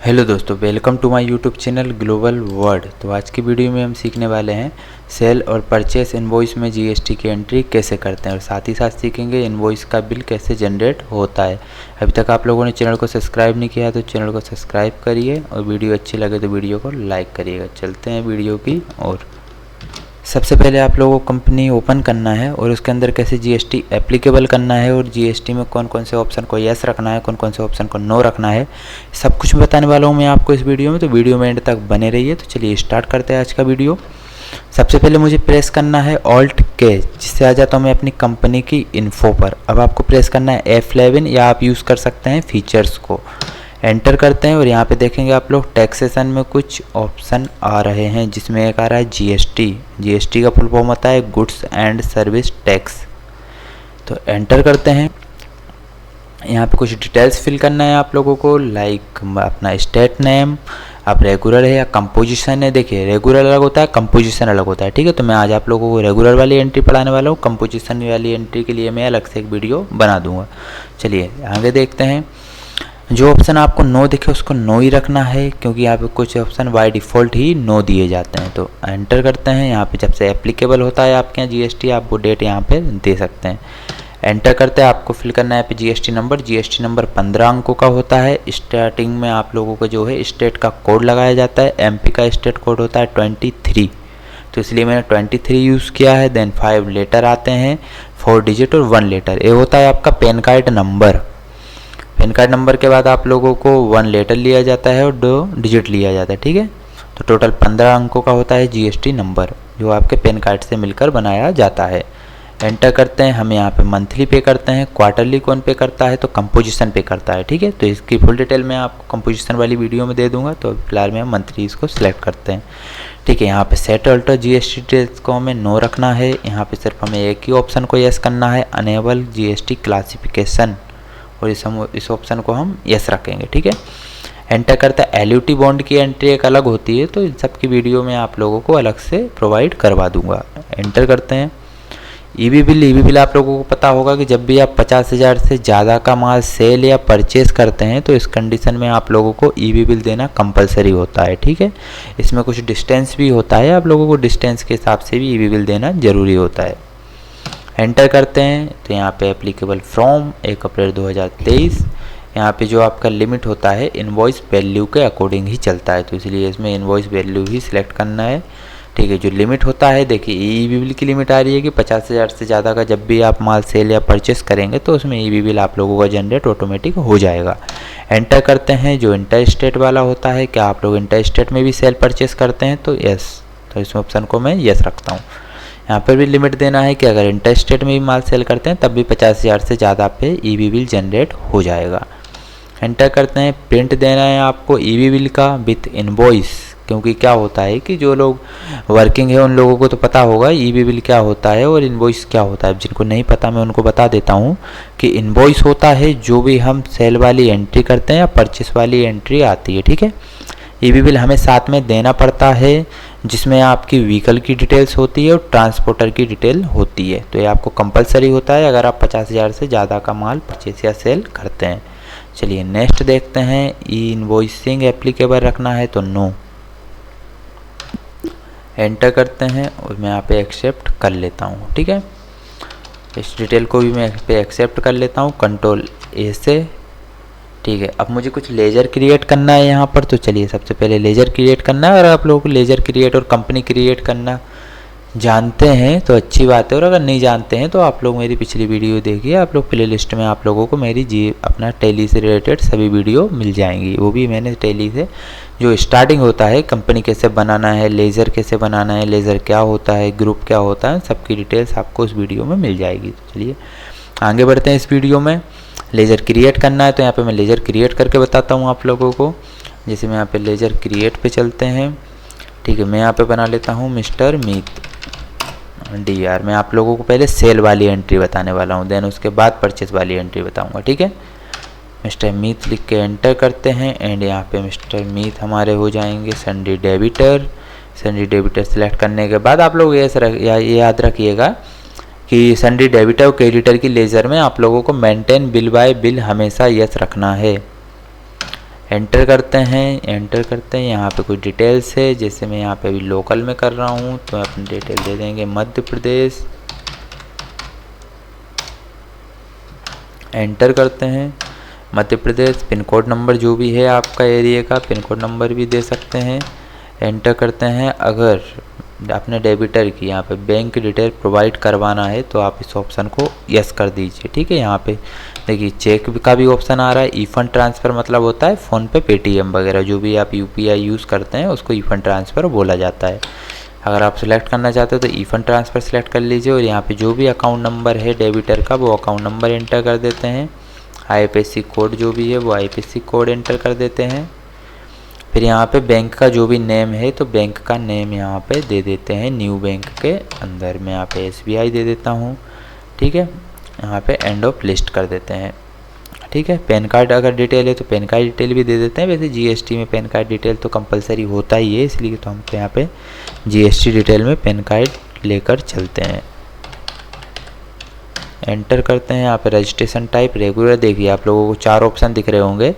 Hello दोस्तों, welcome to my YouTube channel global world. तो आज की वीडियो में हम सीखने वाले हैं सेल और परचेस इनवॉइस में जीएसटी की एंट्री कैसे करते हैं और साथ ही साथ सीखेंगे इनवॉइस का बिल कैसे जनरेट होता है। अभी तक आप लोगों ने चैनल को सब्सक्राइब नहीं किया है तो चैनल को सब्सक्राइब करिए और वीडियो अच्छी लगे तो वीडियो को लाइक करिएगा। चलते हैं वीडियो की ओर। सबसे पहले आप लोगों को कंपनी ओपन करना है और उसके अंदर कैसे जीएसटी एप्लीकेबल करना है और जीएसटी में कौन कौन से ऑप्शन को यस रखना है, कौन कौन से ऑप्शन को नो रखना है, सब कुछ बताने वाला हूँ मैं आपको इस वीडियो में। तो वीडियो में एंड तक बने रहिए। तो चलिए स्टार्ट करते हैं आज का वीडियो। सबसे पहले मुझे प्रेस करना है ऑल्ट के, जिससे आ जाता हूँ मैं अपनी कंपनी की इन्फो पर। अब आपको प्रेस करना है F11 या आप यूज़ कर सकते हैं फीचर्स को। एंटर करते हैं और यहाँ पे देखेंगे आप लोग टैक्सेशन में कुछ ऑप्शन आ रहे हैं, जिसमें एक आ रहा है जीएसटी का फुल फॉर्म होता है गुड्स एंड सर्विस टैक्स। तो एंटर करते हैं। यहाँ पे कुछ डिटेल्स फिल करना है आप लोगों को, लाइक अपना स्टेट नेम, आप रेगुलर है या कंपोजिशन है। देखिए रेगुलर अलग होता है, कंपोजिशन अलग होता है, ठीक है। तो मैं आज आप लोगों को रेगुलर वाली एंट्री पढ़ाने वाला हूँ। कंपोजिशन वाली एंट्री के लिए मैं अलग से एक वीडियो बना दूंगा। चलिए आगे देखते हैं। जो ऑप्शन आपको नो दिखे उसको नो ही रखना है, क्योंकि यहाँ पे कुछ ऑप्शन बाय डिफ़ॉल्ट ही नो दिए जाते हैं। तो एंटर करते हैं। यहाँ पे जब से एप्लीकेबल होता है आपके यहाँ जीएसटी, आप वो डेट यहाँ पे दे सकते हैं। एंटर करते हैं। आपको फिल करना है पे जीएसटी नंबर 15 अंकों का होता है। स्टार्टिंग में आप लोगों को जो है स्टेट का कोड लगाया जाता है। एमपी का स्टेट कोड होता है 23, तो इसलिए मैंने 23 यूज़ किया है। देन 5 लेटर आते हैं, 4 डिजिट और 1 लेटर। ये होता है आपका pan card number. Pan card number के बाद आप लोगों को 1 लेटर लिया जाता है और 2 डिजिट लिया जाता है, ठीक है। तो टोटल 15 अंकों का होता है जीएसटी नंबर, जो आपके पैन कार्ड से मिलकर बनाया जाता है। एंटर करते हैं। हम यहाँ पे मंथली पे करते हैं, क्वार्टरली कौन पे करता है, तो कंपोजिशन पे करता है, ठीक है। तो इसकी फुल डिटेल मैं आपको कंपोजिशन वाली वीडियो में दे दूंगा। तो फिलहाल में मंथली इसको सिलेक्ट करते हैं, ठीक है। यहाँ पे सेट अल्टर जीएसटी डिटेल्स को हमें नो रखना है। यहाँ पे सिर्फ हमें एक ही ऑप्शन को यस करना है, अनेबल जीएसटी क्लासिफिकेशन, और इस ऑप्शन को हम यस रखेंगे, ठीक है। एंटर करते हैं। एलयूटी बॉन्ड की एंट्री एक अलग होती है, तो इन सब की वीडियो मैं आप लोगों को अलग से प्रोवाइड करवा दूंगा। एंटर करते हैं। ईबी बिल आप लोगों को पता होगा कि जब भी आप 50,000 से ज़्यादा का माल सेल या परचेज करते हैं तो इस कंडीशन में आप लोगों को ईबी बिल देना कंपलसरी होता है, ठीक है। इसमें कुछ डिस्टेंस भी होता है, आप लोगों को डिस्टेंस के हिसाब से भी ईबी बिल देना ज़रूरी होता है। एंटर करते हैं। तो यहाँ पे एप्लीकेबल फ्रॉम 1 अप्रैल 2023। यहाँ पे जो आपका लिमिट होता है इनवॉइस वैल्यू के अकॉर्डिंग ही चलता है, तो इसलिए इसमें इनवॉइस वैल्यू ही सिलेक्ट करना है, ठीक है। जो लिमिट होता है, देखिए ईबी बिल की लिमिट आ रही है कि 50,000 से ज़्यादा का जब भी आप माल सेल या परचेस करेंगे तो उसमें ईबी बिल आप लोगों का जनरेट ऑटोमेटिक हो जाएगा। एंटर करते हैं। जो इंटर स्टेट वाला होता है, क्या आप लोग इंटर स्टेट में भी सेल परचेस करते हैं, तो यस, तो इस ऑप्शन को मैं यस रखता हूँ। यहाँ पर भी लिमिट देना है कि अगर इंटर स्टेट में भी माल सेल करते हैं तब भी 50,000 से ज़्यादा पे ईबी बिल जनरेट हो जाएगा। एंटर करते हैं। प्रिंट देना है आपको ईबी बिल का विथ इनवॉइस, क्योंकि क्या होता है कि जो लोग वर्किंग है उन लोगों को तो पता होगा ईबी बिल क्या होता है और इनवॉइस क्या होता है। जिनको नहीं पता मैं उनको बता देता हूँ कि इनवॉइस होता है जो भी हम सेल वाली एंट्री करते हैं या परचेस वाली एंट्री आती है, ठीक है। ईबी बिल हमें साथ में देना पड़ता है, जिसमें आपकी व्हीकल की डिटेल्स होती है और ट्रांसपोर्टर की डिटेल होती है। तो ये आपको कंपलसरी होता है अगर आप 50,000 से ज़्यादा का माल परचेस या सेल करते हैं। चलिए नेक्स्ट देखते हैं। ई इनवॉइसिंग एप्लीकेबल रखना है तो नो। एंटर करते हैं और मैं यहाँ पे एक्सेप्ट कर लेता हूँ, ठीक है। इस डिटेल को भी मैं यहाँ पे एक्सेप्ट कर लेता हूँ कंट्रोल ए से, ठीक है। अब मुझे कुछ लेजर क्रिएट करना है यहाँ पर। तो चलिए सबसे पहले लेजर क्रिएट करना है। और आप लोगों को लेजर क्रिएट और कंपनी क्रिएट करना जानते हैं तो अच्छी बात है, और अगर नहीं जानते हैं तो आप लोग मेरी पिछली वीडियो देखिए। आप लोग प्ले लिस्ट में आप लोगों को मेरी अपना टैली से रिलेटेड सभी वीडियो मिल जाएंगी। वो भी मैंने टैली से जो स्टार्टिंग होता है, कंपनी कैसे बनाना है, लेज़र कैसे बनाना है, लेज़र क्या होता है, ग्रुप क्या होता है, सबकी डिटेल्स आपको उस वीडियो में मिल जाएगी। तो चलिए आगे बढ़ते हैं। इस वीडियो में लेज़र क्रिएट करना है, तो यहाँ पे मैं लेज़र क्रिएट करके बताता हूँ आप लोगों को। जैसे मैं यहाँ पे लेज़र क्रिएट पे चलते हैं, ठीक है। मैं यहाँ पे बना लेता हूँ मिस्टर मीत DR। मैं आप लोगों को पहले सेल वाली एंट्री बताने वाला हूँ, देन उसके बाद परचेस वाली एंट्री बताऊँगा, ठीक है। मिस्टर मीत लिख के एंटर करते हैं एंड यहाँ पे मिस्टर मीत हमारे हो जाएंगे सन्डे डेबिटर। सेलेक्ट करने के बाद आप लोग ये याद रखिएगा कि सन्डे डेबिटर और क्रेडिटर की लेजर में आप लोगों को मेंटेन बिल बाय बिल हमेशा यस रखना है। एंटर करते हैं यहाँ पे कुछ डिटेल्स है, जैसे मैं यहाँ पे अभी लोकल में कर रहा हूँ तो अपनी डिटेल दे देंगे मध्य प्रदेश। एंटर करते हैं Madhya Pradesh. Pin code number जो भी है आपका एरिया का पिन कोड नंबर भी दे सकते हैं। एंटर करते हैं। अगर अपने डेबिटर की यहाँ पे बैंक डिटेल प्रोवाइड करवाना है तो आप इस ऑप्शन को यस कर दीजिए। ठीक है, यहाँ पे देखिए चेक का भी ऑप्शन आ रहा है। ई फंड ट्रांसफ़र मतलब होता है फ़ोनपे, पेटीएम वगैरह जो भी आप यूपीआई यूज़ करते हैं उसको ई फंड ट्रांसफ़र बोला जाता है। अगर आप सिलेक्ट करना चाहते हो तो ई फंड ट्रांसफ़र सेलेक्ट कर लीजिए और यहाँ पे जो भी अकाउंट नंबर है डेबिटर का वो अकाउंट नंबर एंटर कर देते हैं। आईएफएससी कोड जो भी है वो आईएफएससी कोड एंटर कर देते हैं। फिर यहाँ पे बैंक का जो भी नेम है तो बैंक का नेम यहाँ पे दे देते हैं। न्यू बैंक के अंदर मैं यहाँ पे एसबीआई दे देता हूँ। ठीक है, यहाँ पे एंड ऑफ लिस्ट कर देते हैं। ठीक है, पैन कार्ड अगर डिटेल है तो पैन कार्ड डिटेल भी दे देते हैं। वैसे जीएसटी में पैन कार्ड डिटेल तो कंपलसरी होता ही है, इसलिए तो हम यहाँ पे जीएसटी डिटेल में पैन कार्ड लेकर चलते हैं। एंटर करते हैं। यहाँ पे रजिस्ट्रेशन टाइप रेगुलर, देखिए आप लोगों को 4 ऑप्शन दिख रहे होंगे,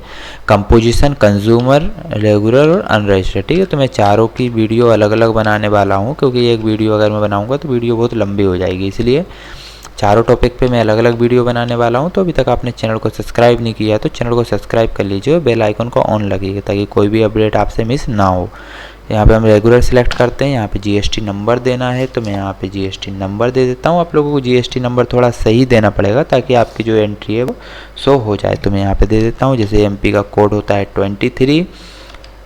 कंपोजिशन, कंज्यूमर, रेगुलर और अनरजिस्टर्ड। ठीक है, तो मैं चारों की वीडियो अलग अलग बनाने वाला हूँ, क्योंकि एक वीडियो अगर मैं बनाऊँगा तो वीडियो बहुत लंबी हो जाएगी, इसलिए चारों टॉपिक पे मैं अलग अलग वीडियो बनाने वाला हूँ। तो अभी तक आपने चैनल को सब्सक्राइब नहीं किया तो चैनल को सब्सक्राइब कर लीजिए और बेल आइकन को ऑन लगेगा ताकि कोई भी अपडेट आपसे मिस ना हो। यहाँ पे हम रेगुलर सिलेक्ट करते हैं। यहाँ पे जीएसटी नंबर देना है तो मैं यहाँ पे जीएसटी नंबर दे देता हूँ। आप लोगों को जीएसटी नंबर थोड़ा सही देना पड़ेगा ताकि आपकी जो एंट्री है वो शो हो जाए। तो मैं यहाँ पे दे देता हूँ, जैसे एमपी का कोड होता है 23,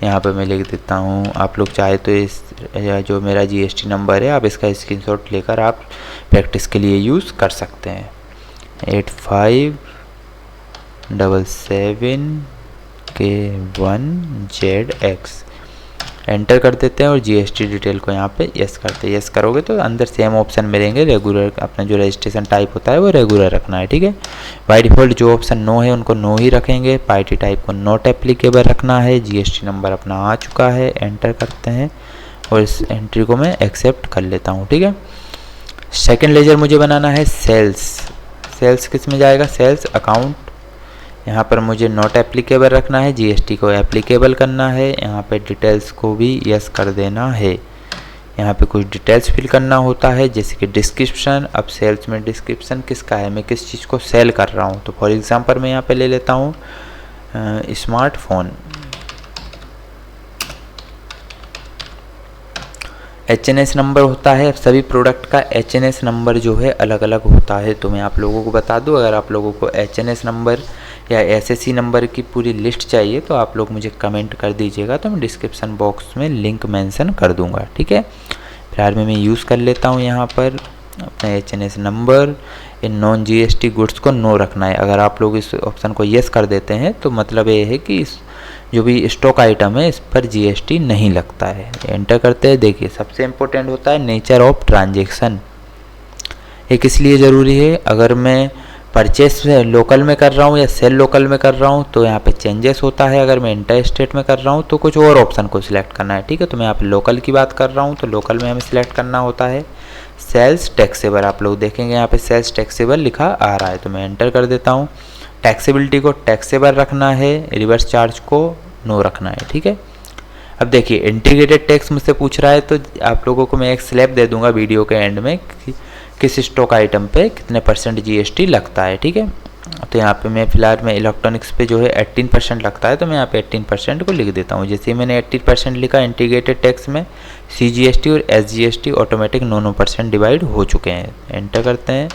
यहाँ पे मैं लिख देता हूँ। आप लोग चाहे तो इस जो मेरा जीएसटी नंबर है आप इसका स्क्रीनशॉट लेकर आप प्रैक्टिस के लिए यूज़ कर सकते हैं। 8577K1ZX एंटर कर देते हैं और जीएसटी डिटेल को यहाँ पे यस करते हैं। यस करोगे तो अंदर सेम ऑप्शन मिलेंगे। रेगुलर अपना जो रजिस्ट्रेशन टाइप होता है वो रेगुलर रखना है। ठीक है, बाय डिफ़ॉल्ट जो ऑप्शन नो है उनको नो ही रखेंगे। पार्टी टाइप को नॉट एप्लीकेबल रखना है। जीएसटी नंबर अपना आ चुका है, एंटर करते हैं और इस एंट्री को मैं एक्सेप्ट कर लेता हूँ। ठीक है, सेकेंड लेजर मुझे बनाना है सेल्स। सेल्स किस में जाएगा? Sales account. यहाँ पर मुझे नॉट एप्लीकेबल रखना है, जीएसटी को एप्लीकेबल करना है। यहाँ पे डिटेल्स को भी यस कर देना है। यहाँ पे कुछ डिटेल्स फिल करना होता है, जैसे कि डिस्क्रिप्शन। अब सेल्स में डिस्क्रिप्शन किसका है, मैं किस चीज़ को सेल कर रहा हूँ। तो फॉर एग्जांपल मैं यहाँ पे ले लेता हूँ स्मार्टफोन। एचएनएस नंबर होता है, सभी प्रोडक्ट का एचएनएस नंबर जो है अलग अलग होता है। तो मैं आप लोगों को बता दूं, अगर आप लोगों को एचएनएस नंबर या एसएससी नंबर की पूरी लिस्ट चाहिए तो आप लोग मुझे कमेंट कर दीजिएगा, तो मैं डिस्क्रिप्शन बॉक्स में लिंक मेंशन कर दूंगा। ठीक है, फिलहाल मैं यूज़ कर लेता हूँ यहाँ पर अपना एचएनएस नंबर। इन नॉन जीएसटी गुड्स को नो रखना है। अगर आप लोग इस ऑप्शन को येस कर देते हैं तो मतलब ये है कि इस जो भी स्टॉक आइटम है इस पर जीएसटी नहीं लगता है। एंटर करते हैं। देखिए सबसे इम्पोर्टेंट होता है नेचर ऑफ ट्रांजैक्शन। ये किस लिए ज़रूरी है? अगर मैं परचेस लोकल में कर रहा हूँ या सेल लोकल में कर रहा हूँ तो यहाँ पे चेंजेस होता है। अगर मैं इंटर स्टेट में कर रहा हूँ तो कुछ और ऑप्शन को सिलेक्ट करना है। ठीक है, तो मैं यहाँ पे लोकल की बात कर रहा हूँ तो लोकल में हमें सिलेक्ट करना होता है सेल्स टैक्सेबल। आप लोग देखेंगे यहाँ पे सेल्स टैक्सेबल लिखा आ रहा है, तो मैं एंटर कर देता हूँ। टैक्सेबिलिटी को टैक्सेबल रखना है, रिवर्स चार्ज को नो रखना है। ठीक है, अब देखिए इंटीग्रेटेड टैक्स मुझसे पूछ रहा है तो आप लोगों को मैं एक स्लैब दे दूंगा वीडियो के एंड में कि किस स्टॉक आइटम पे कितने % जीएसटी लगता है। ठीक है, तो यहाँ पे मैं फिलहाल में इलेक्ट्रॉनिक्स पे जो है 18% लगता है, तो मैं यहाँ पे 18% को लिख देता हूँ। जैसे ही मैंने 18% लिखा इंटीग्रेटेड टैक्स में सीजीएसटी और एसजीएसटी ऑटोमेटिक 9% डिवाइड हो चुके हैं। एंटर करते हैं,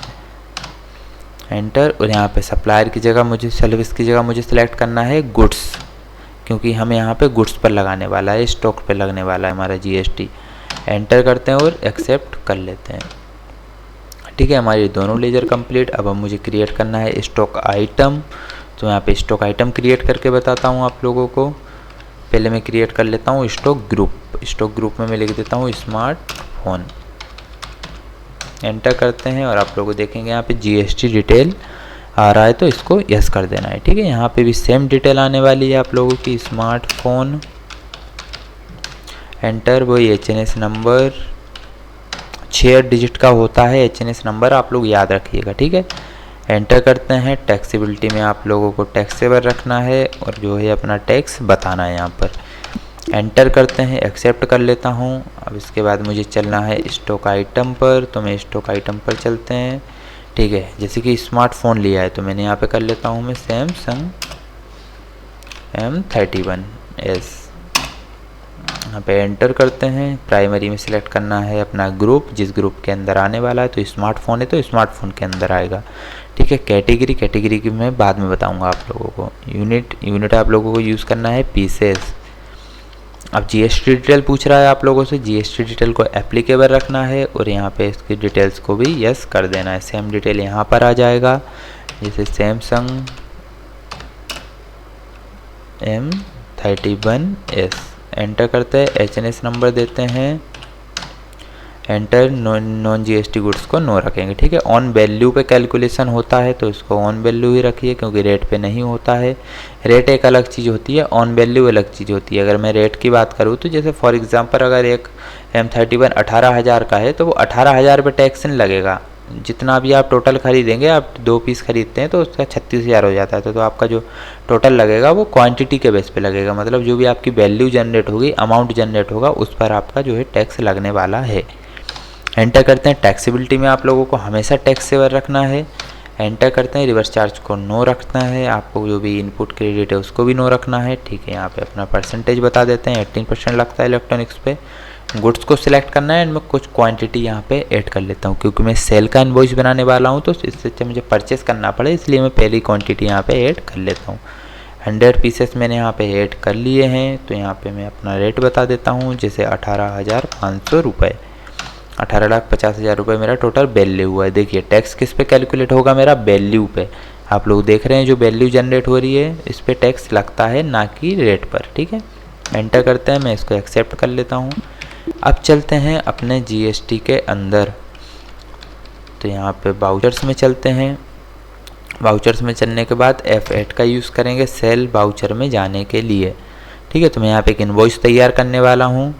एंटर। और यहाँ पे सप्लायर की जगह मुझे सर्विस की जगह मुझे सेलेक्ट करना है गुड्स, क्योंकि हमें यहाँ पे गुड्स पर लगाने वाला है, स्टॉक पे लगने वाला है हमारा जीएसटी। एंटर करते हैं और एक्सेप्ट कर लेते हैं। ठीक है, हमारी दोनों लेजर कंप्लीट। अब मुझे क्रिएट करना है स्टॉक आइटम, तो यहाँ पे स्टॉक आइटम क्रिएट करके बताता हूँ आप लोगों को। पहले मैं क्रिएट कर लेता हूँ स्टॉक ग्रुप। स्टॉक ग्रुप में मैं लिख देता हूँ स्मार्टफोन। एंटर करते हैं और आप लोग देखेंगे यहाँ पे जीएसटी डिटेल आ रहा है तो इसको यस कर देना है। ठीक है, यहाँ पे भी सेम डिटेल आने वाली है आप लोगों की स्मार्टफोन। एंटर, वही एचएनएस नंबर 6 डिजिट का होता है एचएनएस नंबर, आप लोग याद रखिएगा। ठीक है, एंटर करते हैं। टैक्सेबिलिटी में आप लोगों को टैक्सेबल रखना है और जो है अपना टैक्स बताना है यहाँ पर। एंटर करते हैं, एक्सेप्ट कर लेता हूँ। अब इसके बाद मुझे चलना है स्टॉक आइटम पर, तो मैं स्टॉक आइटम पर चलते हैं। ठीक है, जैसे कि स्मार्टफोन लिया है तो मैंने यहाँ पे कर लेता हूँ मैं सैमसंग M31s। यहाँ पे एंटर करते हैं। प्राइमरी में सिलेक्ट करना है अपना ग्रुप, जिस ग्रुप के अंदर आने वाला है, तो स्मार्टफोन है तो स्मार्टफोन के अंदर आएगा। ठीक है, कैटेगरी की मैं बाद में बताऊंगा आप लोगों को। यूनिट आप लोगों को यूज़ करना है पीसेस। अब जीएसटी डिटेल पूछ रहा है आप लोगों से, जीएसटी डिटेल को एप्लीकेबल रखना है और यहाँ पे इसकी डिटेल्स को भी यस कर देना है। सेम डिटेल यहाँ पर आ जाएगा, जैसे सैमसंग M31s। एंटर करते हैं, HNS नंबर देते हैं, एंटर। नॉन जीएसटी गुड्स को नो रखेंगे। ठीक है, ऑन वैल्यू पे कैलकुलेशन होता है तो इसको ऑन वैल्यू ही रखिए, क्योंकि रेट पे नहीं होता है। रेट एक अलग चीज़ होती है, ऑन वैल्यू अलग चीज़ होती है। अगर मैं रेट की बात करूँ तो जैसे फॉर एग्जांपल अगर एक M31 18,000 का है तो वो 18,000 पे टैक्स नहीं लगेगा। जितना भी आप टोटल खरीदेंगे, आप 2 पीस खरीदते हैं तो उसका 36,000 हो जाता है। तो आपका जो टोटल लगेगा वो क्वांटिटी के बेस पे लगेगा, मतलब जो भी आपकी वैल्यू जनरेट होगी, अमाउंट जनरेट होगा, उस पर आपका जो है टैक्स लगने वाला है। एंटर करते हैं। टैक्सेबिलिटी में आप लोगों को हमेशा टैक्सेबल रखना है। एंटर करते हैं। रिवर्स चार्ज को नो रखना है, आपको जो भी इनपुट क्रेडिट है उसको भी नो रखना है। ठीक है, यहाँ पे अपना परसेंटेज बता देते हैं, 18% लगता है इलेक्ट्रॉनिक्स पे। गुड्स को सिलेक्ट करना है एंड मैं कुछ क्वांटिटी यहाँ पे ऐड कर लेता हूँ, क्योंकि मैं सेल का इनवॉइस बनाने वाला हूँ तो इससे मुझे परचेस करना पड़े, इसलिए मैं पहली क्वांटिटी यहाँ पे ऐड कर लेता हूँ। 100 पीसेस मैंने यहाँ पे ऐड कर लिए हैं, तो यहाँ पे मैं अपना रेट बता देता हूँ, जैसे 18,500 रुपये। 18,50,000 रुपये मेरा टोटल वैल्यू हुआ है। देखिए टैक्स किस पे कैलकुलेट होगा, मेरा वैल्यू पे। आप लोग देख रहे हैं जो वैल्यू जनरेट हो रही है इस पे टैक्स लगता है, ना कि रेट पर। ठीक है, एंटर करते हैं, मैं इसको एक्सेप्ट कर लेता हूँ। अब चलते हैं अपने जीएसटी के अंदर, तो यहाँ पे वाउचर्स में चलते हैं। वाउचर्स में चलने के बाद F8 का यूज़ करेंगे सेल वाउचर में जाने के लिए। ठीक है, तो मैं यहाँ पे एक इनवॉइस तैयार करने वाला हूँ।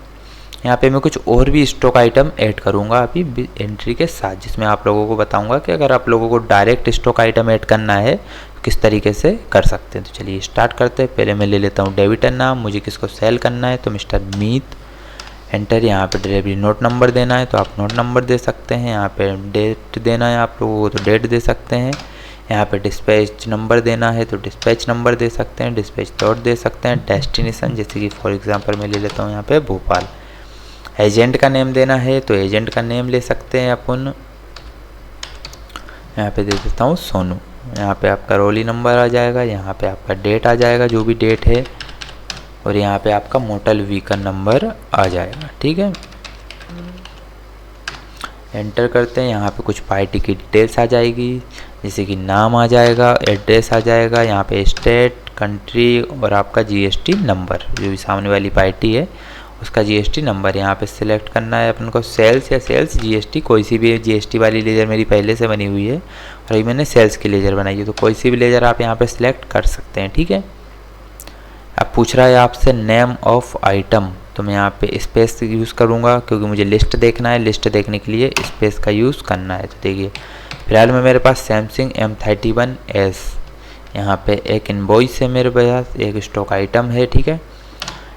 यहाँ पे मैं कुछ और भी स्टॉक आइटम ऐड करूँगा अभी एंट्री के साथ, जिसमें आप लोगों को बताऊँगा कि अगर आप लोगों को डायरेक्ट स्टॉक आइटम ऐड करना है तो किस तरीके से कर सकते हैं। तो चलिए स्टार्ट करते हैं। पहले मैं ले लेता हूँ डेबिटर नाम, मुझे किसको सेल करना है तो मिस्टर मीत। एंटर, यहाँ पे डिलीवरी नोट नंबर देना है तो आप नोट नंबर दे सकते हैं। यहाँ पे डेट देना है आप लोगों को तो डेट दे सकते हैं। यहाँ पे डिस्पैच नंबर देना है तो डिस्पैच नंबर दे सकते हैं, डिस्पैच डॉट दे सकते हैं। डेस्टिनेशन जैसे कि फॉर एग्जांपल मैं ले लेता हूँ यहाँ पे भोपाल। एजेंट का नेम देना है तो एजेंट का नेम ले सकते हैं अपन। यहाँ पे दे देता हूँ सोनू। यहाँ पे आपका रोली नंबर आ जाएगा, यहाँ पे आपका डेट आ जाएगा जो भी डेट है, और यहाँ पे आपका मोटर व्हीकल नंबर आ जाएगा। ठीक है, एंटर करते हैं। यहाँ पे कुछ पार्टी की डिटेल्स आ जाएगी, जैसे कि नाम आ जाएगा, एड्रेस आ जाएगा, यहाँ पे स्टेट, कंट्री और आपका जीएसटी नंबर, जो भी सामने वाली पार्टी है उसका जीएसटी नंबर यहाँ पे सिलेक्ट करना है अपन को। सेल्स या सेल्स जीएसटी, कोई सी भी जीएसटी वाली लेजर मेरी पहले से बनी हुई है और अभी मैंने सेल्स की लेजर बनाई है, तो कोई सी भी लेजर आप यहाँ पे सिलेक्ट कर सकते हैं। ठीक है, अब पूछ रहा है आपसे नेम ऑफ आइटम, तो मैं यहाँ पे स्पेस यूज़ करूँगा क्योंकि मुझे लिस्ट देखना है, लिस्ट देखने के लिए स्पेस का यूज़ करना है। तो देखिए फिलहाल में मेरे पास सैमसंग M31s, यहाँ पे एक इनवॉइस है मेरे पास, एक स्टॉक आइटम है। ठीक है,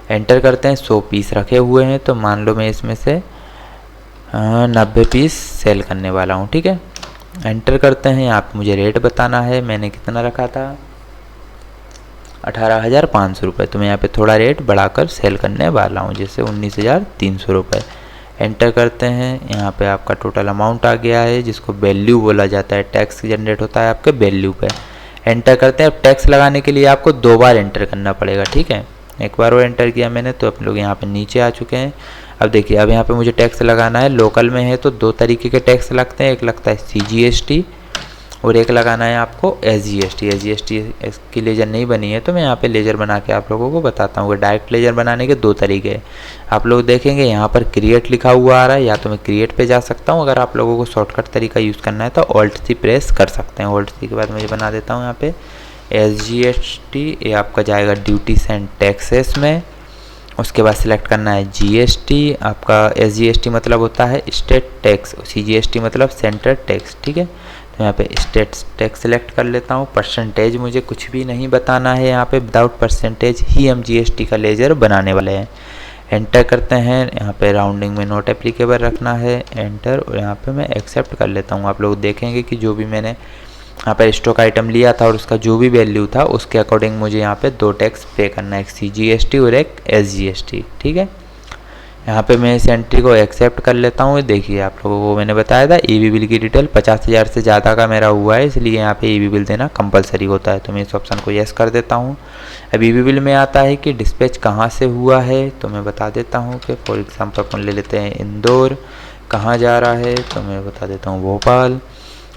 एंटर करते हैं। 100 पीस रखे हुए हैं तो मान लो मैं इसमें से 90 पीस सेल करने वाला हूँ। ठीक है, एंटर करते हैं। यहाँ पे मुझे रेट बताना है, मैंने कितना रखा था 18,500 रुपये, तो मैं यहाँ पे थोड़ा रेट बढ़ाकर सेल करने वाला हूँ, जैसे 19,300 रुपये। एंटर करते हैं। यहाँ पे आपका टोटल अमाउंट आ गया है, जिसको वैल्यू बोला जाता है, टैक्स जनरेट होता है आपके वैल्यू पे। एंटर करते हैं। अब टैक्स लगाने के लिए आपको 2 बार एंटर करना पड़ेगा। ठीक है, एक बार वो एंटर किया मैंने तो आप लोग यहाँ पे नीचे आ चुके हैं। अब देखिए, अब यहाँ पे मुझे टैक्स लगाना है। लोकल में है तो 2 तरीके के टैक्स लगते हैं, एक लगता है CGST और एक लगाना है आपको SGST। SGST की लेजर नहीं बनी है तो मैं यहाँ पे लेजर बना के आप लोगों को बताता हूँ कि डायरेक्ट लेजर बनाने के 2 तरीके हैं। आप लोग देखेंगे यहाँ पर क्रिएट लिखा हुआ आ रहा है, या तो मैं क्रिएट पे जा सकता हूँ। अगर आप लोगों को शॉर्टकट तरीका यूज़ करना है तो Alt+C प्रेस कर सकते हैं। Alt+C के बाद मुझे बना देता हूँ यहाँ पे SGST, ये आपका जाएगा ड्यूटीज एंड टैक्सेस में। उसके बाद सिलेक्ट करना है GST, आपका SGST मतलब होता है स्टेट टैक्स, CGST मतलब सेंटर टैक्स। ठीक है, तो यहाँ पे स्टेट टैक्स सेलेक्ट कर लेता हूँ। परसेंटेज मुझे कुछ भी नहीं बताना है, यहाँ पे विदाउट परसेंटेज ही हम जीएसटी का लेजर बनाने वाले हैं। एंटर करते हैं, यहाँ पे राउंडिंग में नॉट एप्लीकेबल रखना है, एंटर, और यहाँ पे मैं एक्सेप्ट कर लेता हूँ। आप लोग देखेंगे कि जो भी मैंने यहाँ पर स्टॉक आइटम लिया था और उसका जो भी वैल्यू था उसके अकॉर्डिंग मुझे यहाँ पे 2 टैक्स पे करना है, एक CGST और एक SGST। ठीक है, यहाँ पे मैं इस एंट्री को एक्सेप्ट कर लेता हूँ। देखिए आप लोगों को मैंने बताया था EV बिल की डिटेल 50,000 से ज़्यादा का मेरा हुआ है, इसलिए यहाँ पे EV बिल देना कंपलसरी होता है, तो मैं इस ऑप्शन को यस कर देता हूँ। अब EV बिल में आता है कि डिस्पैच कहाँ से हुआ है, तो मैं बता देता हूँ कि फॉर एग्जाम्पल अपन ले लेते हैं इंदौर, कहाँ जा रहा है, तो मैं बता देता हूँ भोपाल।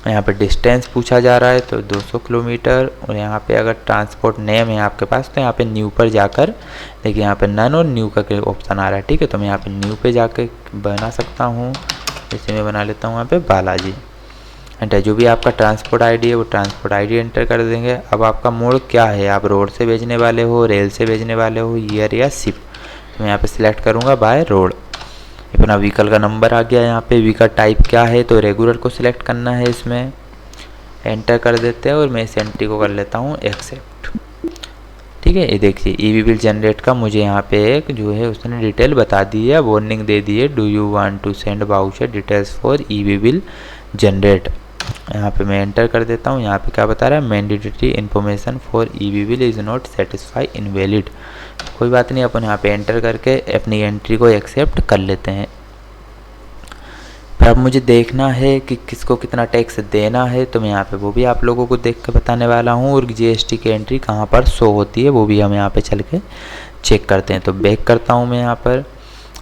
यहाँ पे डिस्टेंस पूछा जा रहा है तो 200 किलोमीटर, और यहाँ पे अगर ट्रांसपोर्ट नेम है आपके पास तो यहाँ पे न्यू पर जाकर देखिए यहाँ पे नन और न्यू का ऑप्शन आ रहा है। ठीक है, तो मैं यहाँ पे न्यू पे जाकर बना सकता हूँ, जैसे मैं बना लेता हूँ यहाँ पे बालाजी। एंटर, जो भी आपका ट्रांसपोर्ट आईडी है वो ट्रांसपोर्ट आईडी एंटर कर देंगे। अब आपका मोड क्या है, आप रोड से भेजने वाले हो, रेल से भेजने वाले हो, ईयर या शिप, तो मैं यहाँ पे सिलेक्ट करूँगा बाय रोड। अपना व्हीकल का नंबर आ गया, यहाँ पे व्हीकल टाइप क्या है तो रेगुलर को सिलेक्ट करना है, इसमें एंटर कर देते हैं और मैं इस एंट्री को कर लेता हूँ एक्सेप्ट। ठीक है, ये देखिए EV बिल जनरेट का मुझे यहाँ पे एक जो है उसने डिटेल बता दी है, वार्निंग दे दी है, do you want to send voucher details for EV bill generate. यहाँ पे मैं एंटर कर देता हूँ। यहाँ पे क्या बता रहा है, mandatory information for EV bill is not satisfy invalid. कोई बात नहीं, अपन यहाँ पे एंटर करके अपनी एंट्री को एक्सेप्ट कर लेते हैं। फिर अब मुझे देखना है कि किसको कितना टैक्स देना है, तो मैं यहाँ पे वो भी आप लोगों को देख के बताने वाला हूँ, और GST की एंट्री कहाँ पर शो होती है वो भी हम यहाँ पे चल के चेक करते हैं। तो बैक करता हूँ मैं। यहाँ पर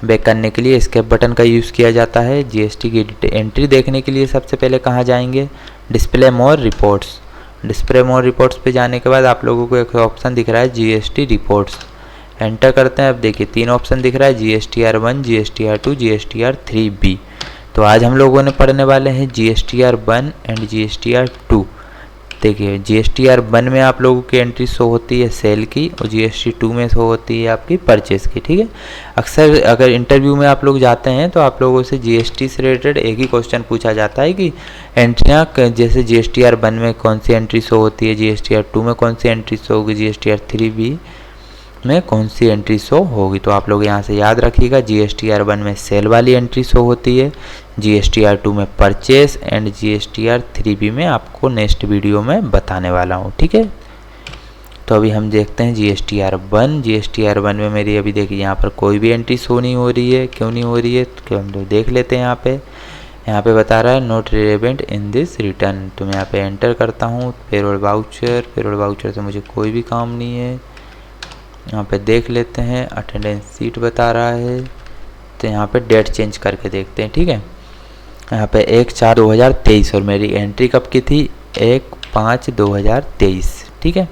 बैक करने के लिए एस्केप बटन का यूज़ किया जाता है। GST की एंट्री देखने के लिए सबसे पहले कहाँ जाएंगे, डिस्प्ले मोर रिपोर्ट्स। डिस्प्ले मोर रिपोर्ट्स पे जाने के बाद आप लोगों को एक ऑप्शन दिख रहा है GST रिपोर्ट्स, एंटर करते हैं। अब देखिए 3 ऑप्शन दिख रहा है, GSTR1, GSTR2, GSTR3B। तो आज हम लोगों ने पढ़ने वाले हैं GSTR1 एंड GSTR2। देखिए GSTR1 में आप लोगों की एंट्री शो होती है सेल की, और GST2 में शो होती है आपकी परचेस की। ठीक है, अक्सर अगर इंटरव्यू में आप लोग जाते हैं तो आप लोगों से GST से रिलेटेड एक ही क्वेश्चन पूछा जाता है कि एंट्रियाँ जैसे GSTR1 में कौन सी एंट्री शो होती है, GSTR2 में कौन सी एंट्री शो होगी, GSTR3B में कौन सी एंट्री शो होगी। तो आप लोग यहाँ से याद रखिएगा, GSTR1 में सेल वाली एंट्री शो होती है, GSTR2 में परचेस, एंड GSTR3B में आपको नेक्स्ट वीडियो में बताने वाला हूँ। ठीक है, तो अभी हम देखते हैं GSTR1। GSTR1 में मेरी अभी देखिए यहाँ पर कोई भी एंट्री शो नहीं हो रही है, क्यों नहीं हो रही है तो हम लोग देख लेते हैं। यहाँ पे बता रहा है not relevant in this return, तो मैं यहाँ पे एंटर करता हूँ। पेरोल वाउचर से मुझे कोई भी काम नहीं है। यहाँ पे देख लेते हैं, अटेंडेंस सीट बता रहा है, तो यहाँ पे डेट चेंज करके देखते हैं। ठीक है, यहाँ पे 1/4/2023 और मेरी एंट्री कब की थी, 1/5/2023। ठीक है,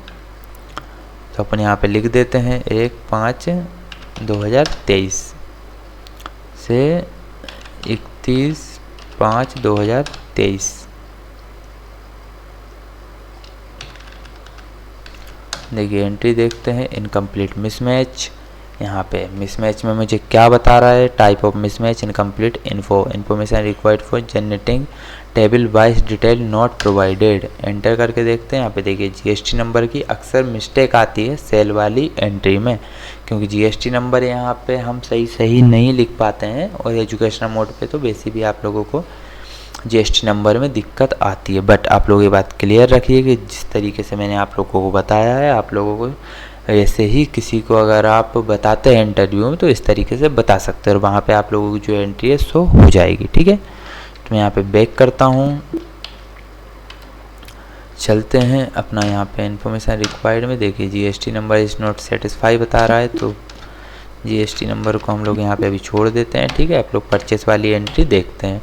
तो अपन यहाँ पे लिख देते हैं 1/5/2023 से 31/5/2023। देखिए एंट्री देखते हैं, इनकम्प्लीट मिसमैच। यहाँ पे मिसमैच में मुझे क्या बता रहा है, type of mismatch incomplete information required for generating table wise detail not provided. Enter करके देखते हैं। यहाँ पे देखिए GST नंबर की अक्सर मिस्टेक आती है सेल वाली एंट्री में, क्योंकि GST नंबर यहाँ पे हम सही नहीं लिख पाते हैं, और एजुकेशनल मोड पे तो वैसे भी आप लोगों को GST नंबर में दिक्कत आती है। बट आप लोग ये बात क्लियर रखिए कि जिस तरीके से मैंने आप लोगों को बताया है, आप लोगों को ऐसे ही किसी को अगर आप बताते हैं इंटरव्यू में तो इस तरीके से बता सकते हैं, और वहाँ पे आप लोगों की जो एंट्री है सो हो जाएगी। ठीक है, तो मैं यहाँ पे बैक करता हूँ। चलते हैं अपना यहाँ पे इन्फॉर्मेशन रिक्वायर्ड में। देखिए GST number is not satisfy बता रहा है, तो GST नंबर को हम लोग यहाँ पे अभी छोड़ देते हैं। ठीक है, आप लोग परचेस वाली एंट्री देखते हैं।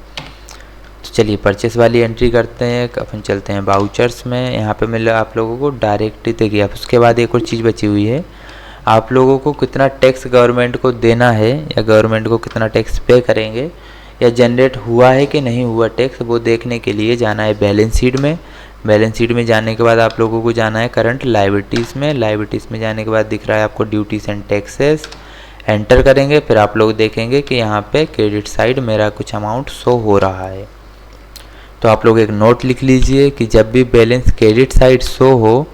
तो चलिए परचेस वाली एंट्री करते हैं। अपन चलते हैं वाउचर्स में। यहाँ पे मिल आप लोगों को डायरेक्ट देखिए। अब उसके बाद एक और चीज़ बची हुई है, आप लोगों को कितना टैक्स गवर्नमेंट को देना है, या गवर्नमेंट को कितना टैक्स पे करेंगे, या जनरेट हुआ है कि नहीं हुआ टैक्स, वो देखने के लिए जाना है बैलेंस शीट में। बैलेंस शीट में जाने के बाद आप लोगों को जाना है करंट लायबिलिटीज़ में। लायबिलिटीज़ में जाने के बाद दिख रहा है आपको ड्यूटीज एंड टैक्सेस, एंटर करेंगे। फिर आप लोग देखेंगे कि यहाँ पे क्रेडिट साइड मेरा कुछ अमाउंट शो हो रहा है। तो आप लोग एक नोट लिख लीजिए कि जब भी बैलेंस क्रेडिट साइड शो हो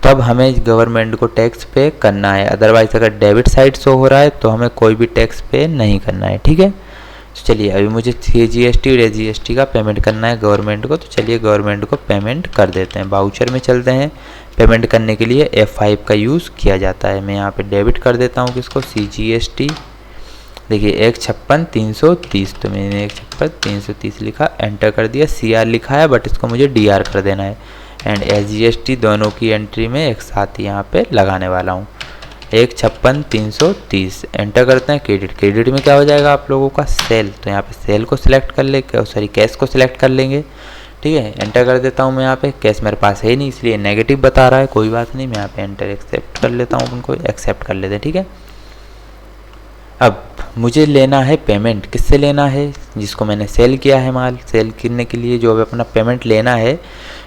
तब हमें गवर्नमेंट को टैक्स पे करना है, अदरवाइज अगर डेबिट साइड शो हो रहा है तो हमें कोई भी टैक्स पे नहीं करना है। ठीक है, तो चलिए अभी मुझे GST और SGST का पेमेंट करना है गवर्नमेंट को, तो चलिए गवर्नमेंट को पेमेंट कर देते हैं। वाउचर में चलते हैं। पेमेंट करने के लिए F5 का यूज़ किया जाता है। मैं यहाँ पे डेबिट कर देता हूँ किसको, CGST। देखिए 156,330, तो मैंने 156,330 लिखा, एंटर कर दिया। CR लिखा है बट इसको मुझे DR कर देना है। एंड SGST दोनों की एंट्री में एक साथ यहाँ पे लगाने वाला हूँ। 156,330 एंटर करते हैं। क्रेडिट में क्या हो जाएगा आप लोगों का, सेल, तो यहाँ पे सेल को सिलेक्ट कर ले, सॉरी कैश को सिलेक्ट कर लेंगे। ठीक है, एंटर कर देता हूँ मैं यहाँ पे। कैश मेरे पास है नहीं इसलिए नेगेटिव बता रहा है, कोई बात नहीं, मैं यहाँ पे एंटर एक्सेप्ट कर लेता हूँ, उनको एक्सेप्ट कर लेते हैं। ठीक है, अब मुझे लेना है पेमेंट, किससे लेना है, जिसको मैंने सेल किया है माल, सेल करने के लिए जो अपना पेमेंट लेना है।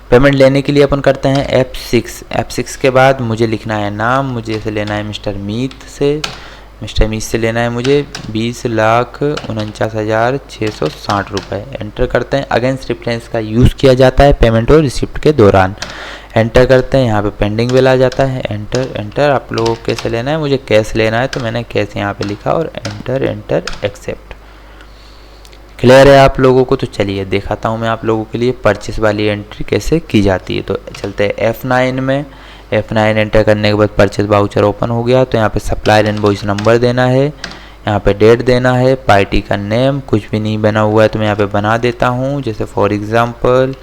पेमेंट लेने के लिए अपन करते हैं F6 के बाद मुझे लिखना है नाम, मुझे इसे लेना है मिस्टर मीत से लेना है मुझे 20,49,660 रुपये। एंटर करते हैं। अगेंस्ट रेफरेंस का यूज़ किया जाता है पेमेंट और रिसिप्ट के दौरान। एंटर करते हैं, यहाँ पे पेंडिंग बिल आ जाता है। एंटर आप लोगों को कैसे लेना है, मुझे कैश लेना है तो मैंने कैश यहाँ पे लिखा और एंटर एक्सेप्ट। क्लियर है आप लोगों को, तो चलिए दिखाता हूँ मैं आप लोगों के लिए परचेस वाली एंट्री कैसे की जाती है। तो चलते हैं F9 में। F9 एंटर करने के बाद परचेस वाउचर ओपन हो गया। तो यहाँ पे सप्लायर इनवॉइस नंबर देना है, यहाँ पे डेट देना है, पार्टी का नेम कुछ भी नहीं बना हुआ है तो मैं यहाँ पे बना देता हूँ। जैसे फॉर एग्जांपल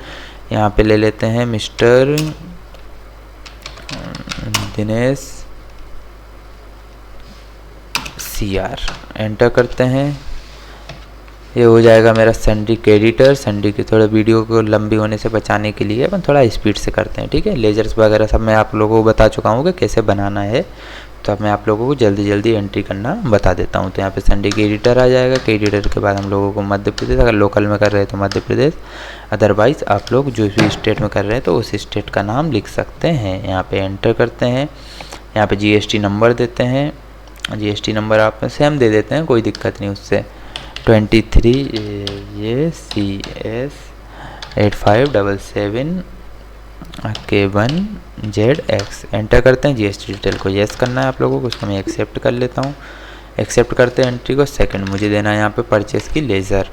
यहाँ पे ले लेते हैं मिस्टर दिनेश CR। एंटर करते हैं। ये हो जाएगा मेरा सन्डी क्रेडिटर। सन्डी की थोड़ा वीडियो को लंबी होने से बचाने के लिए अपन थोड़ा स्पीड से करते हैं। ठीक है, लेजर्स वगैरह सब मैं आप लोगों को बता चुका हूँ कि कैसे बनाना है, तो अब मैं आप लोगों को जल्दी एंट्री करना बता देता हूँ। तो यहाँ पे सन्डी क्रेडिटर आ जाएगा। क्रेडिटर के बाद हम लोगों को मध्य प्रदेश, अगर लोकल में कर रहे हैं तो मध्य प्रदेश, अदरवाइज़ आप लोग जो भी स्टेट में कर रहे हैं तो उस स्टेट का नाम लिख सकते हैं। यहाँ पर एंटर करते हैं। यहाँ पर GST नंबर देते हैं। GST नंबर आप सेम दे देते हैं, कोई दिक्कत नहीं उससे। 23 ये CS 8577 K1ZX। एंटर करते हैं। GST डिटेल को येस करना है आप लोगों को, उसको मैं एक्सेप्ट कर लेता हूँ। एक्सेप्ट करते हैं एंट्री को। सेकंड मुझे देना है यहाँ पे परचेस की लेज़र,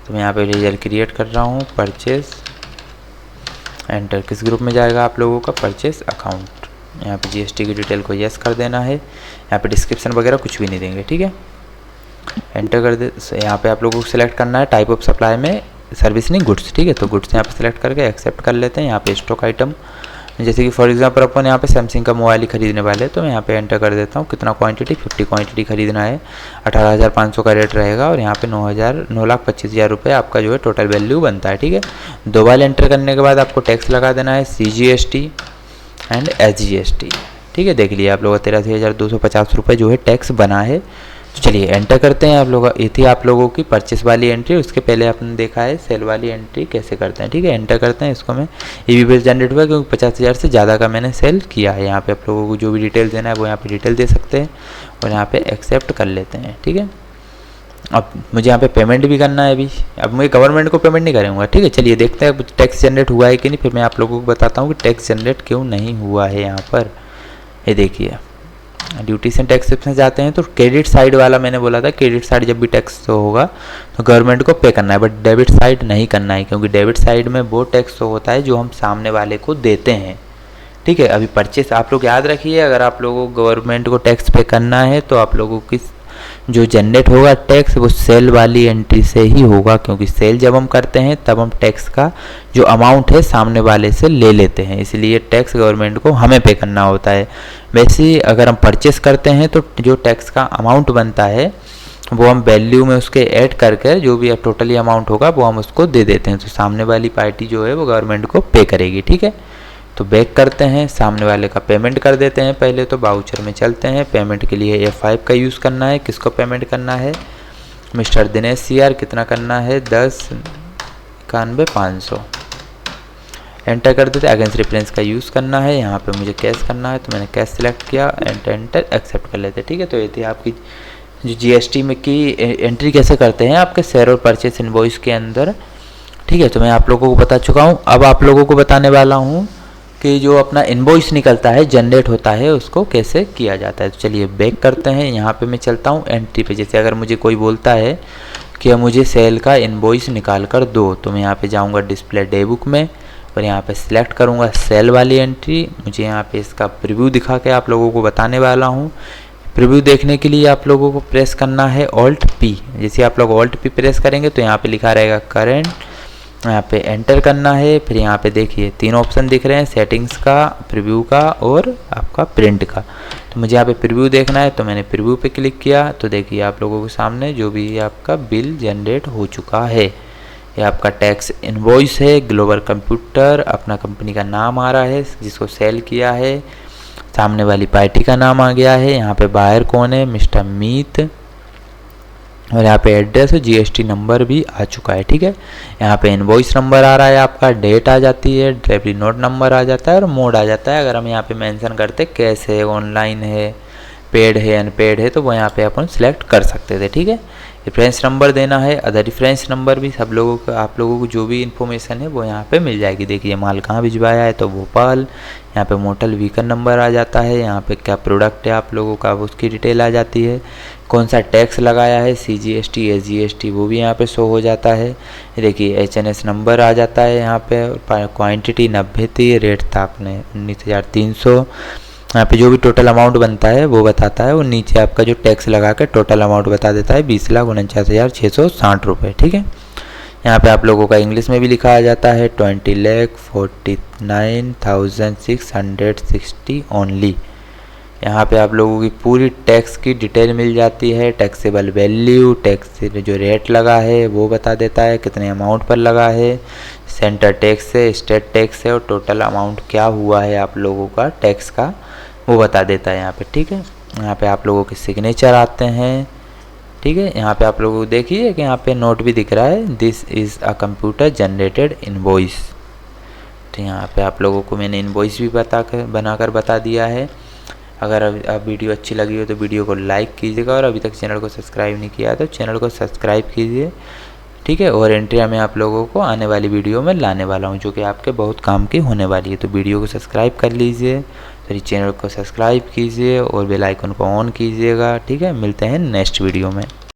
तो मैं यहाँ पे लेज़र क्रिएट कर रहा हूँ। परचेस एंटर, किस ग्रुप में जाएगा आप लोगों का, परचेस अकाउंट। यहाँ पे GST की डिटेल को येस कर देना है। यहाँ पे डिस्क्रिप्शन वगैरह कुछ भी नहीं देंगे। ठीक है, एंटर कर दे। यहाँ पे आप लोगों को सिलेक्ट करना है टाइप ऑफ सप्लाई में सर्विस नहीं गुड्स। ठीक है, तो गुड्स यहाँ पे सिलेक्ट करके एक्सेप्ट कर लेते हैं। यहाँ पे स्टॉक आइटम, जैसे कि फॉर एग्जांपल अपन यहाँ पे सैमसंग का मोबाइल ही खरीदने वाले हैं, तो मैं यहाँ पे एंटर कर देता हूँ। कितना क्वांटिटी, 50 क्वांटिटी खरीदना है। 18,500 का रेट रहेगा और यहाँ पे 9,25,000 रुपये आपका जो है टोटल वैल्यू बनता है। ठीक है, दो बार एंटर करने के बाद आपको टैक्स लगा देना है CGST एंड SGST। ठीक है, देख लिए आप लोग 83,250 रुपये जो है टैक्स बना है। तो चलिए एंटर करते हैं। आप लोग ये थी आप लोगों की परचेस वाली एंट्री। उसके पहले आपने देखा है सेल वाली एंट्री कैसे करते हैं। ठीक है, एंटर करते हैं। इसको मैं EV बिल जनरेट हुआ क्योंकि 50,000 से ज़्यादा का मैंने सेल किया है। यहाँ पे आप लोगों को जो भी डिटेल देना है वो यहाँ पे डिटेल दे सकते हैं और यहाँ पे एक्सेप्ट कर लेते हैं। ठीक है, अब मुझे यहाँ पे पेमेंट भी करना है। अभी अब मैं गवर्नमेंट को पेमेंट नहीं करूँगा। ठीक है, चलिए देखते हैं टैक्स जनरेट हुआ है कि नहीं, फिर मैं आप लोगों को बताता हूँ कि टैक्स जनरेट क्यों नहीं हुआ है। यहाँ पर ये देखिए, ड्यूटी से टैक्स में जाते हैं तो क्रेडिट साइड वाला मैंने बोला था, क्रेडिट साइड जब भी टैक्स होगा तो गवर्नमेंट को पे करना है, बट डेबिट साइड नहीं करना है, क्योंकि डेबिट साइड में वो टैक्स होता है जो हम सामने वाले को देते हैं। ठीक है, अभी परचेस आप लोग याद रखिए, अगर आप लोगों को गवर्नमेंट को टैक्स पे करना है तो आप लोगों की जो जनरेट होगा टैक्स वो सेल वाली एंट्री से ही होगा, क्योंकि सेल जब हम करते हैं तब हम टैक्स का जो अमाउंट है सामने वाले से ले लेते हैं, इसलिए टैक्स गवर्नमेंट को हमें पे करना होता है। वैसे ही अगर हम परचेस करते हैं तो जो टैक्स का अमाउंट बनता है वो हम वैल्यू में उसके ऐड करके जो भी टोटली अमाउंट होगा वो हम उसको दे देते हैं, तो सामने वाली पार्टी जो है वो गवर्नमेंट को पे करेगी। ठीक है, तो बैक करते हैं, सामने वाले का पेमेंट कर देते हैं। पहले तो वाउचर में चलते हैं। पेमेंट के लिए F5 का यूज़ करना है। किसको पेमेंट करना है, मिस्टर दिनेश CR। कितना करना है, 10,91,500। एंटर कर देते हैं। अगेंस्ट रेफरेंस का यूज़ करना है। यहाँ पे मुझे कैश करना है तो मैंने कैश सेलेक्ट किया, एंटर एक्सेप्ट कर लेते हैं। ठीक है, तो ये थी आपकी जो GST में की एंट्री कैसे करते हैं आपके शेयर और परचेस इनवॉइस के अंदर। ठीक है, तो मैं आप लोगों को बता चुका हूँ। अब आप लोगों को बताने वाला हूँ कि जो अपना इनवॉइस निकलता है, जनरेट होता है, उसको कैसे किया जाता है। तो चलिए बैक करते हैं। यहाँ पे मैं चलता हूँ एंट्री पे। जैसे अगर मुझे कोई बोलता है कि मुझे सेल का इनवॉइस निकाल कर दो, तो मैं यहाँ पे जाऊँगा डिस्प्ले डे बुक में और यहाँ पे सिलेक्ट करूँगा सेल वाली एंट्री। मुझे यहाँ पे इसका प्रीव्यू दिखा के आप लोगों को बताने वाला हूँ। प्रीव्यू देखने के लिए आप लोगों को प्रेस करना है ऑल्ट पी। जैसे आप लोग ऑल्ट पी प्रेस करेंगे तो यहाँ पे लिखा रहेगा करेंट, यहाँ पे एंटर करना है। फिर यहाँ पे देखिए 3 ऑप्शन दिख रहे हैं, सेटिंग्स का, प्रीव्यू का और आपका प्रिंट का। तो मुझे यहाँ पे प्रीव्यू देखना है, तो मैंने प्रीव्यू पे क्लिक किया। तो देखिए आप लोगों के सामने जो भी आपका बिल जनरेट हो चुका है। ये आपका टैक्स इनवॉइस है, ग्लोबल कंप्यूटर, अपना कंपनी का नाम आ रहा है जिसको सेल किया है, सामने वाली पार्टी का नाम आ गया है, यहाँ पे बायर कौन है, मिस्टर मीत, और यहाँ पे एड्रेस और जीएसटी नंबर भी आ चुका है। ठीक है, यहाँ पे इनवॉइस नंबर आ रहा है, आपका डेट आ जाती है, डिलीवरी नोट नंबर आ जाता है और मोड आ जाता है। अगर हम यहाँ पे मेंशन करते कैश है, ऑनलाइन है, पेड है, अनपेड है, तो वो यहाँ पे अपन सिलेक्ट कर सकते थे। ठीक है, रेफरेंस नंबर देना है, अदर रेफरेंस नंबर भी सब लोगों का, आप लोगों को जो भी इन्फॉर्मेशन है वो यहाँ पे मिल जाएगी। देखिए माल कहाँ भिजवाया है, तो भोपाल। यहाँ पे मोटल व्हीकल नंबर आ जाता है, यहाँ पे क्या प्रोडक्ट है आप लोगों का उसकी डिटेल आ जाती है, कौन सा टैक्स लगाया है, CGST SGST वो भी यहाँ पे शो हो जाता है। देखिए HNS नंबर आ जाता है यहाँ पे, क्वांटिटी 90 थी, रेट था अपने 19,300। यहाँ पे जो भी टोटल अमाउंट बनता है वो बताता है, और नीचे आपका जो टैक्स लगा के टोटल अमाउंट बता देता है 20,49,660 रुपये। ठीक है, यहाँ पे आप लोगों का इंग्लिश में भी लिखा आ जाता है 20,49,660 ओनली। यहाँ पे आप लोगों की पूरी टैक्स की डिटेल मिल जाती है, टैक्सेबल वैल्यू, टैक्स जो रेट लगा है वो बता देता है, कितने अमाउंट पर लगा है, सेंटर टैक्स है, स्टेट टैक्स है, और टोटल अमाउंट क्या हुआ है आप लोगों का टैक्स का वो बता देता है यहाँ पे। ठीक है, यहाँ पे आप लोगों के सिग्नेचर आते हैं। ठीक है, यहाँ पे आप लोगों को देखिए कि यहाँ पे नोट भी दिख रहा है, this is a computer generated invoice. तो यहाँ पे आप लोगों को मैंने इनवॉइस भी बनाकर बता दिया है। अगर अब वीडियो अच्छी लगी हो तो वीडियो को लाइक कीजिएगा, और अभी तक चैनल को सब्सक्राइब नहीं किया तो चैनल को सब्सक्राइब कीजिए। ठीक है, और एंट्री मैं आप लोगों को आने वाली वीडियो में लाने वाला हूँ जो कि आपके बहुत काम की होने वाली है। तो वीडियो को सब्सक्राइब कर लीजिए, फिर चैनल को सब्सक्राइब कीजिए और बेल आइकन को ऑन कीजिएगा। ठीक है, मिलते हैं नेक्स्ट वीडियो में।